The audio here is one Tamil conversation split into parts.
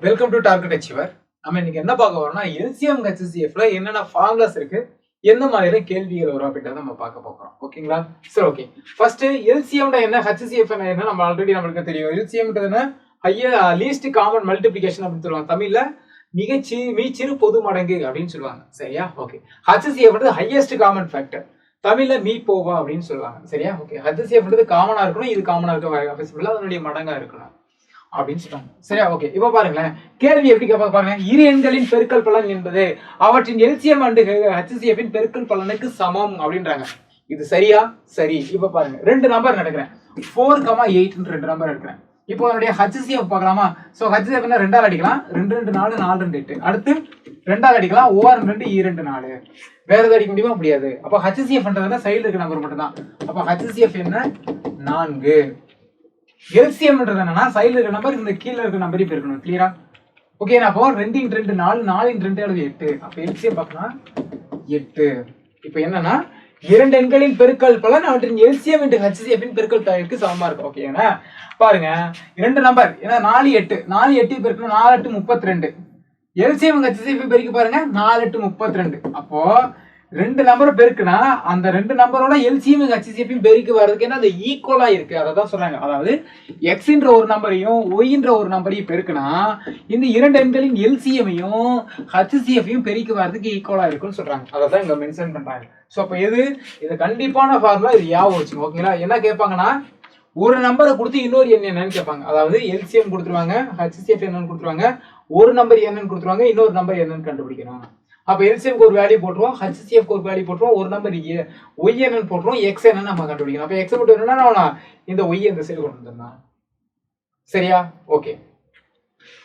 Welcome to target achiever. நம்ம இன்னைக்கு என்ன பார்க்க போறோம்னா எல்சிஎம் ஹெச்சிஎஃப்ல என்னென்ன ஃபார்முலாஸ் இருக்கு, எந்த மாதிரி கேள்விகள் வரும் அப்படின்றத நம்ம பார்க்க போறோம். ஓகேங்களா? சரி, ஓகே. ஃபர்ஸ்ட் எல்சிஎம் என்ன, ஹெச்சிஎஃப் என்ன நம்ம ஆல்ரெடி நம்மளுக்கு தெரியும். எல்சிஎம்ன்றது லீஸ்ட் காமன் மல்டிப்ளிகேஷன் அப்படின்னு சொல்லுவாங்க. தமிழ்ல மீச்சிறு பொது மடங்கு அப்படின்னு சொல்லுவாங்க. சரியா? Okay. HCF highest common factor. தமிழ்ல மீ போவா அப்படின்னு சொல்லுவாங்க. சரியா? ஓகே. ஹெச்சிஎஃப் காமனா இருக்கணும், இது காமனா இருக்க அதனுடைய மடங்கா இருக்கணும் அப்படின்னு சொல்றாங்க. சரியா? ஓகே. இப்ப பாருங்களேன், கேள்வி எப்படி பாருங்க. இரு எண்களின் பெருக்கல் பலன் என்பது அவற்றின் எல்சிஎம் அண்ட் ஹெச்சிஎஃப் பெருக்கல் பலனுக்கு சமம் அப்படின்றாங்க. இது சரியா? சரி. இப்ப பாருங்க, ரெண்டு நம்பர் எடுக்கிறேன். 4,8 ரெண்டு நம்பர் எடுக்கிறேன். இப்போ அதனுடைய ஹெச்சிஎஃப் பார்க்கலாமா? சோ ஹெச்சிஎஃப் என்ன, ரெண்டால் அடிக்கலாம். 2 2 4 4 2 8. அடுத்து ரெண்டால் அடிக்கலாம். OR 2 2 4. வேற எதாவது அடிக்க முடியுமா? முடியாது. அப்ப ஹெச்சிஎஃப் சைடுல இருக்க நம்பர் மட்டும் தான். அப்ப ஹெச்சிஎஃப் என்ன, 4. எல்சிஎம் என்னன்னா சைடுல இருக்க நம்பர் இந்த கீழ இருக்க நம்பரையும் பெருக்கணும். கிளியரா? ஓகே. அப்போ 2 × 2 4, 4 × 2 8. அப்ப எல்சிஎம் பார்க்கலாம் 8. இப்போ என்னன்னா இரண்டு எண்களின் பெருக்கல் பலன் அவற்றின் எல்சிஎம் × ஹெச்சிஎஃப் பெருக்கல் பலனுக்கு சமமா இருக்கும். ஓகேனா பாருங்க, இரண்டு நம்பர் ஏன்னா 4 8 4 8 பெருக்கணும். 4 8 32. எல்சிஎம் ஹெச்சிஎஃப் பெருக்கி பாருங்க, 4 8 32. அப்போ ரெண்டு நம்பரை பெருக்குனா அந்த ரெண்டு நம்பரோட எல்சிஎம் ஹெச்சிஎஃப் பெருக்கி வர்றதுக்கு என்ன, அது ஈக்குவலா இருக்கு. அதான் சொல்றாங்க. அதாவது எக்ஸ்ன்ற ஒரு நம்பரையும் ஒய்ன்ற ஒரு நம்பரையும் பெருக்குனா இந்த இரண்டு எண்களின் எல்சிஎமையும் ஹெச்சிஎஃப்பையும் பெருக்கி வர்றதுக்கு ஈக்குவலா இருக்குன்னு சொல்றாங்க. அதை தான் இங்க மென்ஷன் பண்றாங்க. ஸோ அப்போ இது கண்டிப்பான ஃபார்முலா. இது ஞாபகம் வச்சுங்க. ஓகேங்களா? என்ன கேட்பாங்கன்னா, ஒரு நம்பரை கொடுத்து இன்னொரு எண் என்னன்னு கேட்பாங்க. அதாவது எல்சிஎம் கொடுத்துருவாங்க, ஹெச்சிஎஃப் என்னன்னு கொடுத்துருவாங்க, ஒரு நம்பர் என்னன்னு கொடுத்துருவாங்க, இன்னொரு நம்பர் என்னன்னு கண்டுபிடிக்கணும். அப்ப எல்சிஎம்க்கு ஒரு வேல்யூ போட்டுருவோம், ஹெச்சிஎஃப்க்கு ஒரு வேல்யூ போட்டுருவோம், ஒரு நம்பர் ஒய் என்னன்னு போட்டுருவோம், எக்ஸ் என்னன்னு நம்ம கண்டுபிடிக்கணும். அப்ப எக்ஸ் மட்டும் என்னன்னா இந்த ஒய் இந்த சைடு கொண்டு வந்துடலாம். சரியா? ஓகே.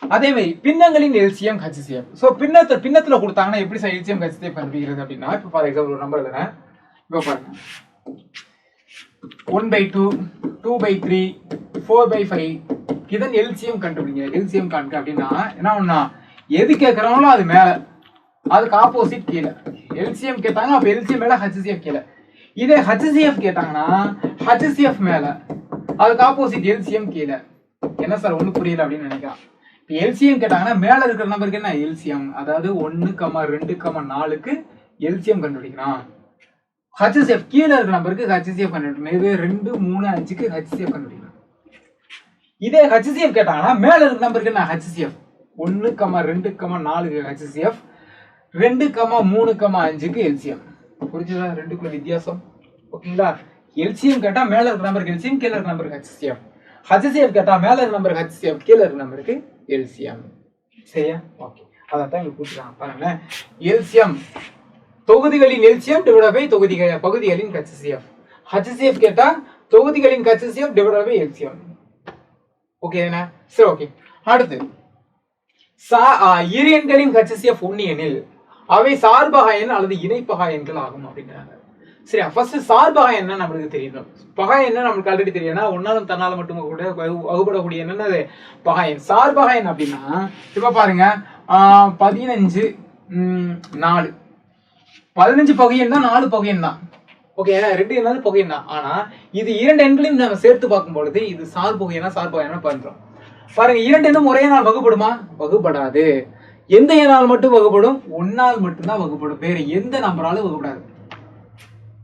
அதே மாதிரி பின்னங்களின் எல்சிஎம் ஹெச்சிஎஃப். ஸோ பின்னத்துல கொடுத்தாங்கன்னா எப்படி சார் எல்சிஎம் ஹெச்சிஎஃப் கண்டுபிடிக்கிறது அப்படின்னா, இப்போ ஃபார் எக்ஸாம்பிள் ஒரு நம்பர் எழுதுறேன். இப்போ பாருங்க, 1/2, 2/3, 4/5. இதன் எல்சிஎம் கண்டுபிடிங்க. எல்சிஎம் காண்க அப்படின்னா என்ன ஒண்ணா, எது கேட்கறாங்களோ அது மேல, அதுக்கு ஆப்போசிட் கீழே. எல்சிஎம் கேட்டாங்க, அப்ப எல்சிஎம் மேல ஹெச்சிஎஃப் கீழே. இதே ஹெச்சிஎஃப் கேட்டாங்கன்னா ஹெச்சிஎஃப் மேல, அதுக்கு ஆப்போசிட் எல்சிஎம் கீழே. என்ன சார் ஒண்ணு புரியல அப்படின்னு நினைக்கலாம். இப்போ எல்சிஎம் கேட்டாங்கன்னா மேல இருக்கிற நம்பருக்கு என்ன எல்சிஎம், அதாவது 1, 2, 4க்கு எல்சிஎம் கண்டுபிடிக்கலாம். ஹெச்சிஎஃப் கீழே இருக்கிற நம்பருக்கு ஹெச்சிஎஃப் கண்டுபிடிக்கணும். இது 2, 3, 5க்கு ஹெச்சிஎஃப் கண்டுபிடிக்கலாம். இதே ஹெச்சிஎஃப் கேட்டாங்கன்னா மேல இருக்கிற நம்பருக்கு என்ன ஹெச்சிஎஃப், 1, 2, 4க்கு ஹெச்சிஎஃப், 2, 3, 5க்கு எல்சிஎம். புரிஞ்சுதா ரெண்டுக்குள்ள வித்தியாசம்? ஓகேங்களா? எல்சிஎம் கேட்டா மேல இருக்க நம்பருக்கு எல்சிஎம், கீழ இருக்க நம்பருக்கு ஹெச்சிஎஃப். ஹெச்சிஎஃப் கேட்டா மேல இருக்க நம்பருக்கு ஹெச்சிஎஃப், கீழ இருக்க நம்பருக்கு எல்சிஎம். சரியா? ஓகே. அதான் இங்க கொடுத்துறாங்க பாருங்களேன். எல்சிஎம் தொகுதிகளின் எல்சிஎம் டிவைடட் பை பகுதிகளின் ஹெச்சிஎஃப். ஹெச்சிஎஃப் கேட்டா தொகுதிகளின் ஹெச்சிஎஃப் டிவைடட் பை எல்சிஎம். ஓகேனா? சரி, ஓகே. அடுத்து இரு எண்களின் ஹெச்சிஎஃப் 1 எனில் அவை சார்பக எண் அல்லது இணைப்பக எண்கள் ஆகும் அப்படிங்கிறாங்க. சரி, ஃபர்ஸ்ட் சார்பக என்ன நம்மளுக்கு தெரியும். பகா என்ன நம்மளுக்கு ஆல்ரெடி தெரியும். ஒன்னாலும் தன்னால மட்டும் கூட வகுப்படக்கூடிய என்னது பகா எண். சார்பக எண் அப்படின்னா இப்ப பாருங்க, 15 4 15 பகையன் தான், 4 பகையன் தான். ஓகே, ரெண்டு எண்ணாலும் பகையன் தான். ஆனா இது இரண்டு எண்களையும் நம்ம சேர்த்து பார்க்கும் பொழுது இது சார்பக பண்றோம். பாருங்க, இரண்டு எண்ணும் ஒரே நாள் வகுப்படுமா? வகுப்படாது. எந்த எண்ணால் மட்டும் வகுப்படும்? ஒன்னால் மட்டும்தான் வகுப்படும். வேற எந்த நம்பராலும் வகுப்படாது.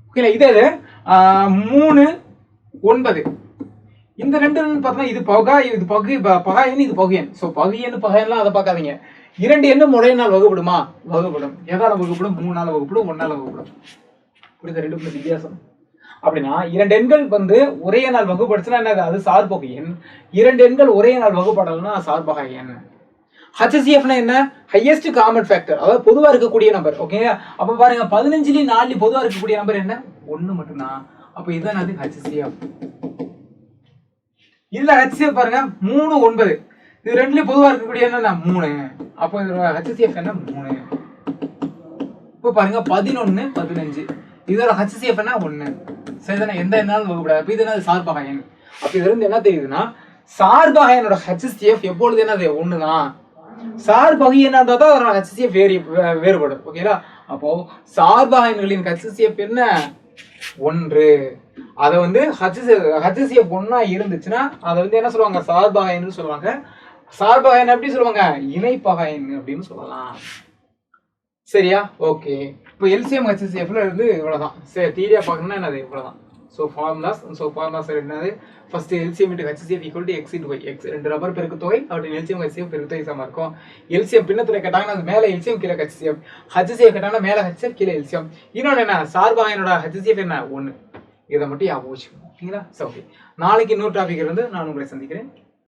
ஓகே, இதே 3 9 இந்த ரெண்டு பார்த்தா இது பகையன், இது பகையன். சோ பகையன்லாம் அதை பார்க்காதீங்க. இரண்டு எண்ணும் ஒரே நாள் வகுப்படுமா? வகுப்படும். எதால வகுப்படும்? 3 நாள் வகுப்படும், 1 நாள் வகுப்படும். புரியுது ரெண்டுக்குள்ள வித்தியாசம்? அப்படின்னா இரண்டு எண்கள் ஒரே நாள் வகுப்படுச்சுன்னா என்ன, அது சார்பக எண். இரண்டு எண்கள் ஒரே நாள் வகுப்படலைன்னா சார்பக எண். ஹெச்சிஎஃப்னா என்ன, ஹையஸ்ட் காமன் ஃபேக்டர், அதாவது பொதுவா இருக்கக்கூடிய நம்பர். ஓகே, அப்ப பாருங்க 15 4 பொதுவா இருக்கக்கூடிய நம்பர் என்ன, 1 மட்டும்தான். அப்ப இதுதான் அது ஹெச்சிஎஃப். இதுல ஹெச்சிஎஃப் பாருங்க 3 9, இது ரெண்டுலயும் பொதுவா இருக்கக்கூடிய என்ன 3. அப்ப இதோட ஹெச்சிஎஃப் என்ன 3. இப்ப பாருங்க 11 15, இதோட ஹெச்சிஎஃப் என்ன 1. சரிதானே? எந்த எண்ணாலும் வகுப்படாது. அப்ப இது என்ன சார்பக எண். அப்ப இதுல இருந்து என்ன தெரியுதுன்னா, சார்பக எண்ணோட ஹெச்சிஎஃப் எப்பொழுது என்னது 1 தான். சார்பக எண்ணா இருந்தா தான் அதோட ஹெச்சிஎஃப் வேறுபடும். ஓகேங்களா? அப்போ சார்பக எண்களின் ஹெச்சிஎஃப் என்ன 1. அதை ஹெச்சிஎஃப் 1 இருந்துச்சுன்னா அதை என்ன சொல்லுவாங்க, சார்பக எண்ணு சொல்லுவாங்க. சார்பகாயன் எப்படி சொல்லுவாங்க, இணைப்பகாயன் அப்படின்னு சொல்லலாம். சரியா? ஓகே. இப்போ எல்சிஎம் ஹெச்சிஎஃப்ல இருந்து இவ்வளவுதான். சரி, தியரியா பார்க்கணும்னா என்னது இவ்வளவுதான். ஸோ ஃபார்முலாஸ் என்னது, first LCM into HCF equal to X into Y. X ரெண்டு ரப்பர் பெருக்குத்தொகை, அவற்றின் எல்சிஎம் ஹெச்சிஎஃப் பெருக்குத்தொகை சமமா இருக்கும். எல்சிஎம் பின்னத்துல கேட்டாங்கன்னா அது மேல எல்சிஎம் கீழே ஹெச்சிஎஃப், ஹெச்சிஎஃப் கேட்டாங்கன்னா மேல ஹெச்சிஎஃப் கீழே எல்சிஎம். இன்னொன்று என்ன, சார்பகாயனோட ஹெச்சிஎஃப் என்ன 1. இதை மட்டும் ஞாபகம் வச்சுக்கணும். ஓகேங்களா? ஓகே, நாளைக்கு இன்னொரு டாபிக் இருந்து நான் உங்களை சந்திக்கிறேன்.